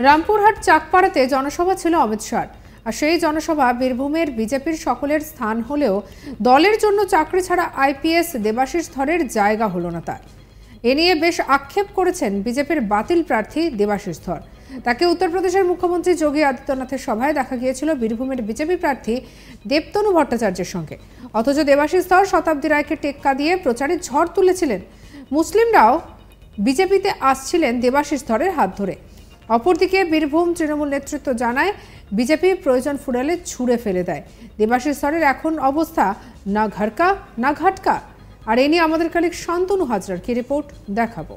রামপুরহাট চাকপাড়াতে জনসভা ছিল অমিত শাহর। আর সেই জনসভা বীরভূমের বিজেপির সকলের স্থান হলেও দলের জন্য চাকরি ছাড়া আইপিএস দেবাশিস ধরের জায়গা হলো না তার। এ নিয়ে বেশ আক্ষেপ করেছেন বিজেপির বাতিল প্রার্থী দেবাশিস ধর। তাকে উত্তরপ্রদেশের মুখ্যমন্ত্রী যোগী আদিত্যনাথের সভায় দেখা গিয়েছিল বীরভূমের বিজেপি প্রার্থী দেবতনু ভট্টাচার্যের সঙ্গে। অথচ দেবাশিস ধর শতাব্দী রায়কে টেক্কা দিয়ে প্রচারের ঝড় তুলেছিলেন। মুসলিমরাও বিজেপিতে আসছিলেন দেবাশিস ধরের হাত ধরে। অপরদিকে বীরভূম তৃণমূল নেতৃত্ব জানায় বিজেপি প্রয়োজন ফুরালে ছুঁড়ে ফেলে দেয়। দেবাশিস ধরের এখন অবস্থা না ঘরকা না ঘাটকা। আর এ নিয়ে আমাদের কালিক শান্তনু হাজরার কি রিপোর্ট দেখাবো।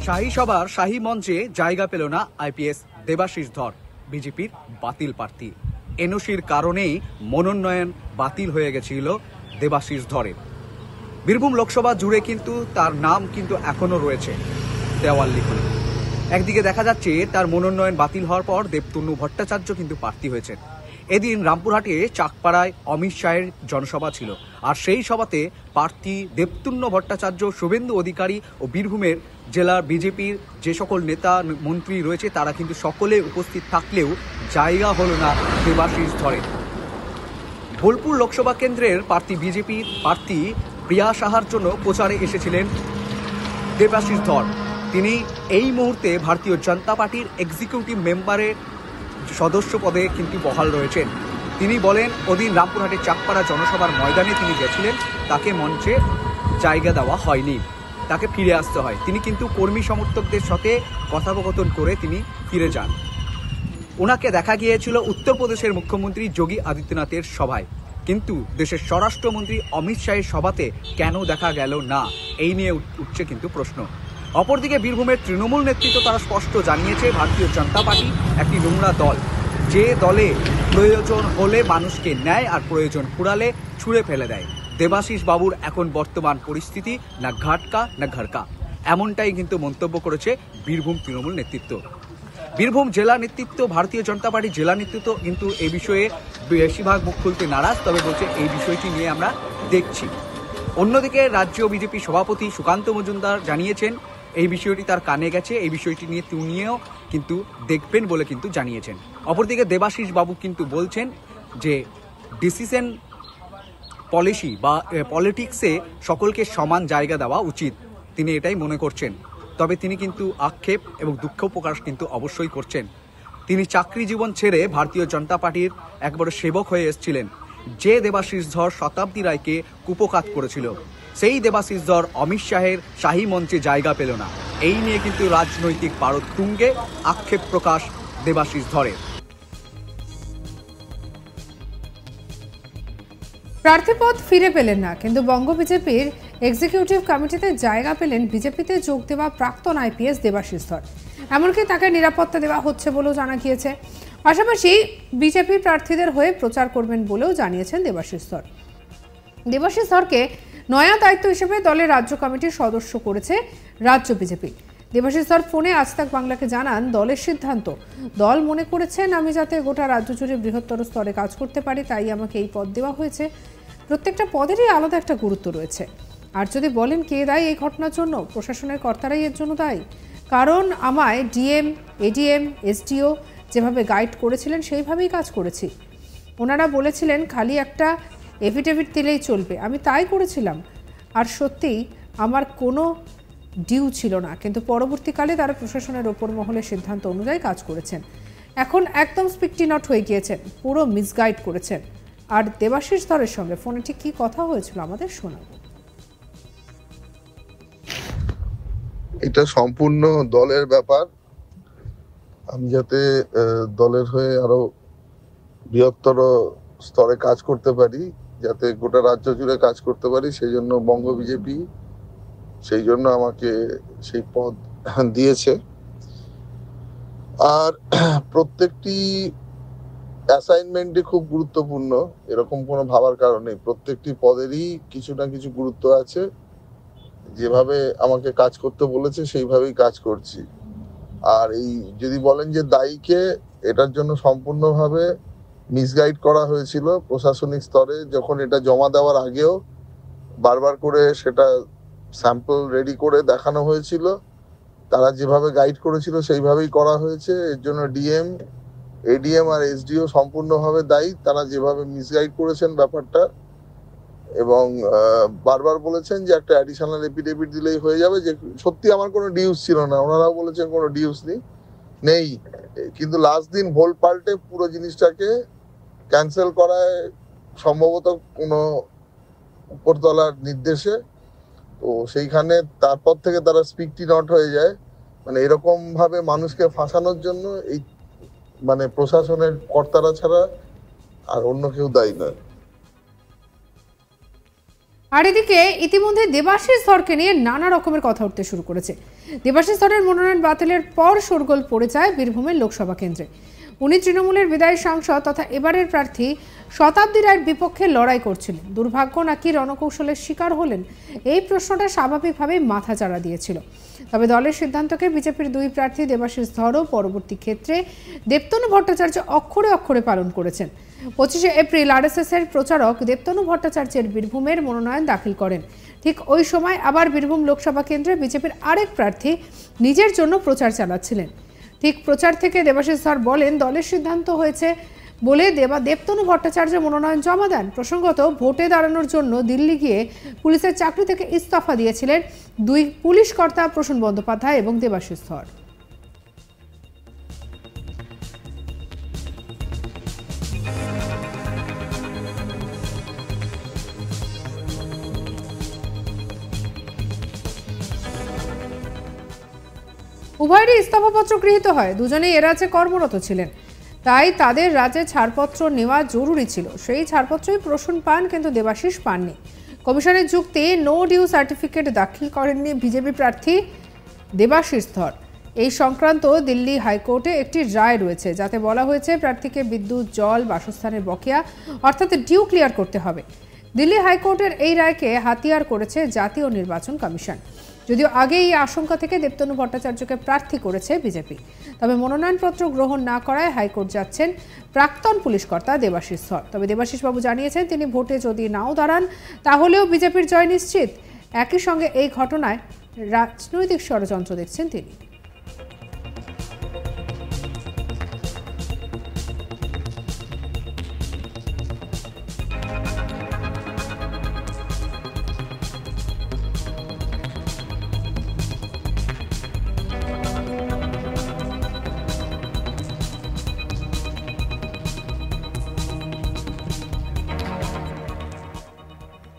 শাহী সভার শাহী মঞ্চে জায়গা পেল না আইপিএস দেবাশিস ধর, বিজেপির বাতিল প্রার্থী। এনওসির কারণেই মনোনয়ন বাতিল হয়ে গেছিল দেবাশিস ধরের। বীরভূম লোকসভা জুড়ে কিন্তু তার নাম কিন্তু এখনো রয়েছে দেওয়াল লিখনে। একদিকে দেখা যাচ্ছে তার মনোনয়ন বাতিল হওয়ার পর দেবতনু ভট্টাচার্য কিন্তু প্রার্থী হয়েছেন। এদিন রামপুরহাটে চাকপাড়ায় অমিত শাহের জনসভা ছিল। আর সেই সভাতে প্রার্থী দেবতনু ভট্টাচার্য, শুভেন্দু অধিকারী ও বীরভূমের জেলার বিজেপির যে সকল নেতা মন্ত্রী রয়েছে তারা কিন্তু সকলে উপস্থিত থাকলেও জায়গা হলো না দেবাশিস ধরের। বোলপুর লোকসভা কেন্দ্রের প্রার্থী বিজেপির প্রার্থী প্রিয়া সাহার জন্য প্রচারে এসেছিলেন দেবাশিস ধর। তিনি এই মুহূর্তে ভারতীয় জনতা পার্টির এক্সিকিউটিভ মেম্বারের সদস্য পদে কিন্তু বহাল রয়েছেন। তিনি বলেন ওদিন রামপুরহাটের চাকপাড়া জনসভার ময়দানে তিনি গেছিলেন, তাকে মঞ্চে জায়গা দেওয়া হয়নি, তাকে ফিরে আসতে হয়। তিনি কিন্তু কর্মী সমর্থকদের সাথে কথোপকথন করে তিনি ফিরে যান। ওনাকে দেখা গিয়েছিল উত্তরপ্রদেশের মুখ্যমন্ত্রী যোগী আদিত্যনাথের সভায়, কিন্তু দেশের স্বরাষ্ট্রমন্ত্রী অমিত শাহের সভাতে কেন দেখা গেল না, এই নিয়ে উঠছে কিন্তু প্রশ্ন। অপরদিকে বীরভূমের তৃণমূল নেতৃত্ব তারা স্পষ্ট জানিয়েছে ভারতীয় জনতা পার্টি একটি নোংরা দল, যে দলে প্রয়োজন হলে মানুষকে নেয় আর প্রয়োজন ফুরালে ছুঁড়ে ফেলে দেয়। দেবাশিস বাবুর এখন বর্তমান পরিস্থিতি না ঘাটকা না ঘরকা, এমনটাই কিন্তু মন্তব্য করেছে বীরভূম তৃণমূল নেতৃত্ব। বীরভূম জেলা নেতৃত্ব, ভারতীয় জনতা পার্টির জেলা নেতৃত্ব কিন্তু এই বিষয়ে বেশিরভাগ মুখ খুলতে নারাজ, তবে বলছে এই বিষয়টি নিয়ে আমরা দেখছি। অন্যদিকে রাজ্য বিজেপি সভাপতি সুকান্ত মজুমদার জানিয়েছেন এই বিষয়টি তার কানে গেছে, এই বিষয়টি নিয়ে তিনিও কিন্তু দেখবেন বলে কিন্তু জানিয়েছেন। অপরদিকে দেবাশিস বাবু কিন্তু বলছেন যে ডিসিশন পলিসি বা পলিটিক্সে সকলকে সমান জায়গা দেওয়া উচিত, তিনি এটাই মনে করছেন। তবে তিনি কিন্তু আক্ষেপ এবং দুঃখ প্রকাশ কিন্তু অবশ্যই করছেন। তিনি চাকরি জীবন ছেড়ে ভারতীয় জনতা পার্টির একবারে সেবক হয়ে এসেছিলেন। যে দেবাশিস ধর শতাব্দী রায়কে কুপকাত করেছিল, সেই দেবাশিস ধর অমিত শাহের শাহী মঞ্চে জায়গা পেল না। এই নিয়ে কিন্তু রাজনৈতিক পারদ তুঙ্গে, আক্ষেপ প্রকাশ দেবাশিস ধরের। প্রার্থীপদ ফিরে পেলেন না, কিন্তু বঙ্গ বিজেপির এক্সিকিউটিভ কমিটিতে জায়গা পেলেন বিজেপিতে যোগ দেওয়া প্রাক্তন আইপিএস দেবাশিস ধর। এমনকি তাকে নিরাপত্তা দেওয়া হচ্ছে বলেও জানা গিয়েছে। পাশাপাশি বিজেপি প্রার্থীদের হয়ে প্রচার করবেন বলেও জানিয়েছেন দেবাশিস ধর। দেবাশিস ধরকে নয়া দায়িত্ব হিসেবে দলের রাজ্য কমিটির সদস্য করেছে রাজ্য বিজেপি। দেবাশিস ধর ফোনে আজ তাক বাংলাকে জানান দলের সিদ্ধান্ত, দল মনে করেছেন আমি যাতে গোটা রাজ্য জুড়ে বৃহত্তর স্তরে কাজ করতে পারি, তাই আমাকে এই পদ দেওয়া হয়েছে। প্রত্যেকটা পদেরই আলাদা একটা গুরুত্ব রয়েছে। আর যদি বলেন কে দায়ী এই ঘটনার জন্য, প্রশাসনের কর্তারাই এর জন্য দায়ী। কারণ আমায় ডিএম, এডিএম, এসডিও যেভাবে গাইড করেছিলেন সেইভাবেই কাজ করেছি। ওনারা বলেছিলেন খালি একটা এফিডেভিট দিলেই চলবে, আমি তাই করেছিলাম। আর সত্যিই আমার কোনো ডিউ ছিল না, কিন্তু পরবর্তীকালে তারা প্রশাসনের ওপর মহলের সিদ্ধান্ত অনুযায়ী কাজ করেছেন। এখন একদম স্পিকটি নট হয়ে গিয়েছেন, পুরো মিসগাইড করেছেন। আর দেবাশিস ধরের সঙ্গে ফোনে ঠিক কী কথা হয়েছিল আমাদের শোনাবো। এটা সম্পূর্ণ দলের ব্যাপার। আমি যাতে দলের হয়ে আরো বৃহত্তর স্তরে কাজ করতে পারি, যাতে গোটা রাজ্য জুড়ে কাজ করতে পারি, সেই জন্য বঙ্গ বিজেপি সেই জন্য আমাকে সেই পদ দিয়েছে। আর প্রত্যেকটি অ্যাসাইনমেন্টই খুব গুরুত্বপূর্ণ, এরকম কোনো ভাবার কারণ নেই। প্রত্যেকটি পদেরই কিছু না কিছু গুরুত্ব আছে। যেভাবে আমাকে কাজ করতে বলেছে সেইভাবেই কাজ করছি। আর এই যদি বলেন যে দায়ীকে, এটার জন্য সম্পূর্ণভাবে মিসগাইড করা হয়েছিল প্রশাসনিক স্তরে। যখন এটা জমা দেওয়ার আগেও বারবার করে সেটা স্যাম্পল রেডি করে দেখানো হয়েছিল, তারা যেভাবে গাইড করেছিল সেইভাবেই করা হয়েছে। এর জন্য ডিএম, এডিএম আর এসডিও সম্পূর্ণভাবে দায়ী। তারা যেভাবে মিসগাইড করেছেন ব্যাপারটা, এবং বারবার বলেছেন যে একটা অ্যাডিশনাল এফিডেভিট দিলেই হয়ে যাবে, যে সত্যি আমার কোনো ডিউস ছিল না। ওনারাও বলেছেন কোনো ডিউস নেই, কিন্তু লাস্ট দিন ভোল পাল্টে পুরো জিনিসটাকে ক্যান্সেল করায় সম্ভবত কোনো উপরতলার নির্দেশে। তো সেইখানে তারপর থেকে তারা স্পিকটি নট হয়ে যায়। মানে এরকম ভাবে মানুষকে ফাঁসানোর জন্য এই মানে প্রশাসনের কর্তারা ছাড়া আর অন্য কেউ দায়ী নয়। আর এদিকে ইতিমধ্যে দেবাশিস ধরকে নিয়ে নানা রকমের কথা উঠতে শুরু করেছে। দেবাশিস ধরের মনোনয়ন বাতিলের পর শোরগোল পড়ে যায় বীরভূমের লোকসভা কেন্দ্রে। উনি তৃণমূলের বিদায়ী সাংসদ তথা এবারের প্রার্থী শতাব্দী রায়ের বিপক্ষে লড়াই করছিলেন। দুর্ভাগ্য নাকি রণকৌশলের শিকার হলেন, এই প্রশ্নটা স্বাভাবিকভাবেই মাথা চাড়া দিয়েছিল। তবে দলের সিদ্ধান্তকে বিজেপির দুই প্রার্থী দেবাশিস ধরও পরবর্তী ক্ষেত্রে দেবতনু ভট্টাচার্য অক্ষরে অক্ষরে পালন করেছেন। 25 এপ্রিল আরএসএস এর প্রচারক দেবতনু ভট্টাচার্যের বীরভূমের মনোনয়ন দাখিল করেন। ঠিক ওই সময় আবার বীরভূম লোকসভা কেন্দ্রে বিজেপির আরেক প্রার্থী নিজের জন্য প্রচার চালাচ্ছিলেন। ঠিক প্রচার থেকে দেবাশিস ধর বলেন, দলের সিদ্ধান্ত হয়েছে বলে দেবতনু ভট্টাচার্য মনোনয়ন জমা দেন। প্রসঙ্গত, ভোটে দাঁড়ানোর জন্য দিল্লি গিয়ে পুলিশের চাকরি থেকে ইস্তফা দিয়েছিলেন দুই পুলিশ কর্তা প্রসূন বন্দ্যোপাধ্যায় এবং দেবাশিস ধর। উভয়েরই ইস্তফাপত্র গৃহীত হয়। দুজনেই এ রাজ্যে কর্মরত ছিলেন, তাই তাদের রাজ্যে ছাড়পত্র নেওয়া জরুরি ছিল। সেই ছাড়পত্রই প্রসূন পান, কিন্তু দেবাশিস পাননি। কমিশনের যুক্তি, নো ডিউ সার্টিফিকেট দাখিল করেননি বিজেপি প্রার্থী দেবাশিস ধর। এই সংক্রান্ত দিল্লি হাইকোর্টে একটি রায় রয়েছে, যাতে বলা হয়েছে প্রার্থীকে বিদ্যুৎ, জল, বাসস্থানের বকেয়া অর্থাৎ ডিউ ক্লিয়ার করতে হবে। দিল্লি হাইকোর্টের এই রায়কে হাতিয়ার করেছে জাতীয় নির্বাচন কমিশন। যদিও আগে এই আশঙ্কা থেকে দেবতনু ভট্টাচার্যকে প্রার্থী করেছে বিজেপি, তবে মনোনয়নপত্র গ্রহণ না করায় হাইকোর্ট যাচ্ছেন প্রাক্তন পুলিশ কর্তা দেবাশিস ধর। তবে দেবাশিস বাবু জানিয়েছেন, তিনি ভোটে যদি নাও দাঁড়ান তাহলেও বিজেপির জয় নিশ্চিত। একই সঙ্গে এই ঘটনায় রাজনৈতিক ষড়যন্ত্র দেখছেন তিনি।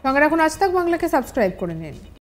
সঙ্গে রাখুন আজ তাক বাংলাকে, সাবস্ক্রাইব করে নিন।